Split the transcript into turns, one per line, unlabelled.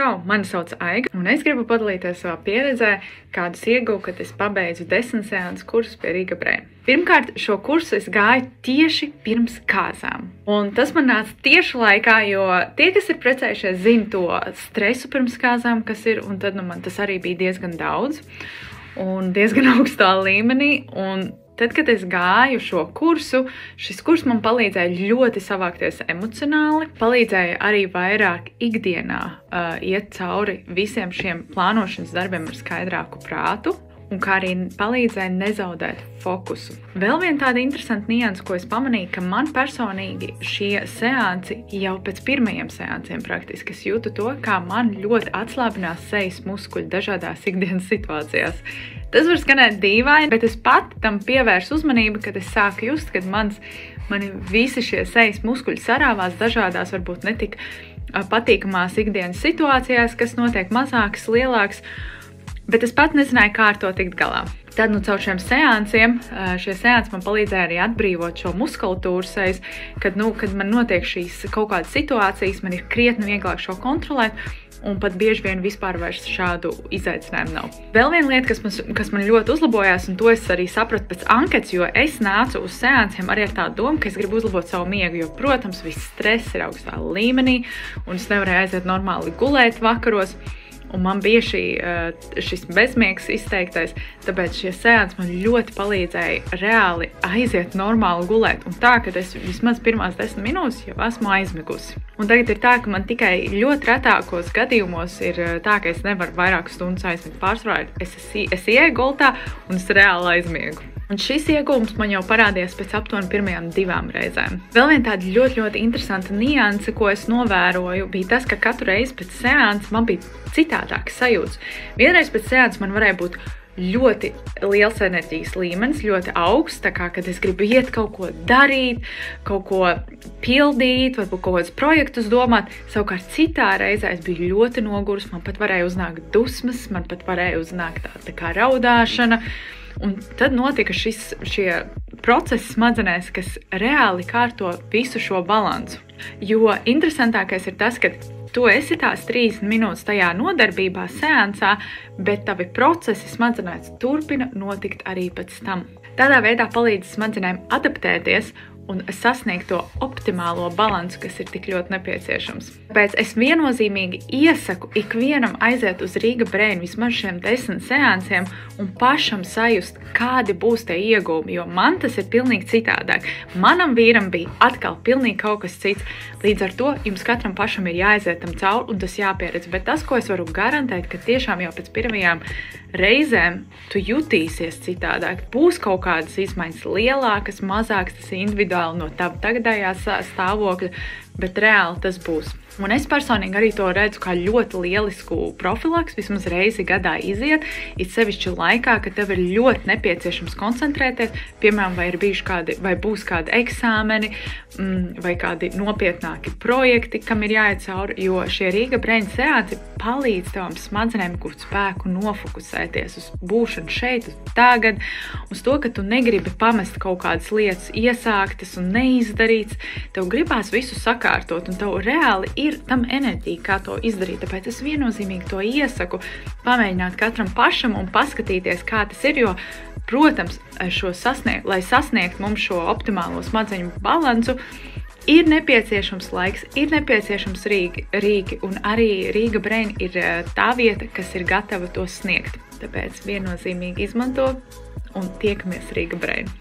Čau, mani sauc Aiga, un es gribu padalīties savā pieredzē, kādus ieguvu, kad es pabeidzu 10 seansu kursus pie Riga Brain. Pirmkārt, šo kursu es gāju tieši pirms kāzām. Un tas man nāca tieši laikā, jo tie, kas ir precējušies, zina to stresu pirms kāzām, kas ir, un tad man tas arī bija diezgan daudz un diezgan augstā līmenī. Un tad, kad es gāju šo kursu, šis kurs man palīdzēja ļoti savākties emocionāli, palīdzēja arī vairāk ikdienā iet cauri visiem šiem plānošanas darbiem ar skaidrāku prātu, un kā arī palīdzēja nezaudēt fokusu. Vēl viena tāda interesanta nianse, ko es pamanīju, ka man personīgi šie seansi jau pēc pirmajiem seansiem praktiski es jūtu to, kā man ļoti atslābinās sejas muskuļi dažādās ikdienas situācijās. Tas var skanēt dīvaini, bet es pat tam pievērsu uzmanību, kad es sāku just, kad mani visi šie sejas muskuļi sarāvās dažādās, varbūt netik patīkamās ikdienas situācijās, kas notiek mazākas, lielākas, bet es pat nezināju, kā ar to tikt galā. Tad, caur šiem seansiem, šie seansi man palīdzēja arī atbrīvot šo muskulatūru sejas, kad man notiek šīs kaut kādas situācijas, man ir krietni vieglāk šo kontrolēt, un pat bieži vien vispār vairs šādu izaicinājumu nav. Vēl viena lieta, kas man ļoti uzlabojās, un to es arī sapratu pēc anketas, jo es nācu uz seansiem arī ar tādu domu, ka es gribu uzlabot savu miegu, jo, protams, viss stress ir augstā līmenī, un es nevarēju aiziet normāli gulēt vakaros, un man bija šis bezmiegs izteiktais, tāpēc šie seansi man ļoti palīdzēja reāli aiziet normāli gulēt, un tā, ka es vismaz pirmās 10 minūtes jau esmu aizmigusi. Un tagad ir tā, ka man tikai ļoti retākos gadījumos ir tā, ka es nevaru vairākas stundas aizmigt. Pārsvarā es ieeju gultā un es reāli aizmiegu. Un šis iegūms man jau parādījās pēc aptuveni pirmajām 2 reizēm. Vēl viena tāda ļoti interesanta nianse, ko es novēroju, bija tas, ka katru reizi pēc seansa man bija citādāks sajūts. Vienreiz pēc seansa man varēja būt ļoti liels enerģijas līmenis, ļoti augsts, tā kā, kad es gribu iet kaut ko darīt, kaut ko pildīt, varbūt kaut kādus projektus domāt. Savukārt citā reizē es biju ļoti nogurs, man pat varēja uznākt dusmas, man pat varēja uznākt tā kā raudāšana. Un tad notika šie procesi smadzenēs, kas reāli kārto visu šo balansu. Jo interesantākais ir tas, ka tu esi tās 30 minūtes tajā nodarbībā, seansā, bet tavi procesi smadzenēs turpina notikt arī pēc tam. Tādā veidā palīdz smadzenēm adaptēties un sasniegt to optimālo balansu, kas ir tik ļoti nepieciešams. Tāpēc es viennozīmīgi iesaku ikvienam aiziet uz Riga Brain vismaz šiem 10 seansiem un pašam sajust, kādi būs tie iegūmi, jo man tas ir pilnīgi citādāk. Manam vīram bija atkal pilnīgi kaut kas cits. Līdz ar to jums katram pašam ir jāaiziet tam cauri un tas jāpieredz. Bet tas, ko es varu garantēt, ka tiešām jau pēc pirmajām reizēm tu jutīsies citādāk. Būs kaut kādas izmaiņas lielākas, mazākas, tas ir individuāli no tava tagadējā stāvokļa, bet reāli tas būs. Un es personīgi arī to redzu kā ļoti lielisku profilaks, vismaz reizi gadā iziet, it sevišķi laikā, kad tev ir ļoti nepieciešams koncentrēties, piemēram, vai ir bijuši kādi, vai būs kādi eksāmeni, vai kādi nopietnāki projekti, kam ir jāiet cauri, jo šie Riga Brain seansi palīdz tavam smadzenēm gūt spēku nofokusēties uz būšanu šeit, uz tagad, uz to, ka tu negribi pamest kaut kādas lietas iesāktas un neizdarīts, tev gribās visu sakārtot, un tev reāli ir tam enerģija, kā to izdarīt. Tāpēc es viennozīmīgi to iesaku pamēģināt katram pašam un paskatīties, kā tas ir, jo, protams, lai sasniegt mums šo optimālo smadzeņu balansu, ir nepieciešams laiks, ir nepieciešams rīki, un arī Riga Brain ir tā vieta, kas ir gatava to sniegt. Tāpēc viennozīmīgi izmanto un tiekamies Riga Brain.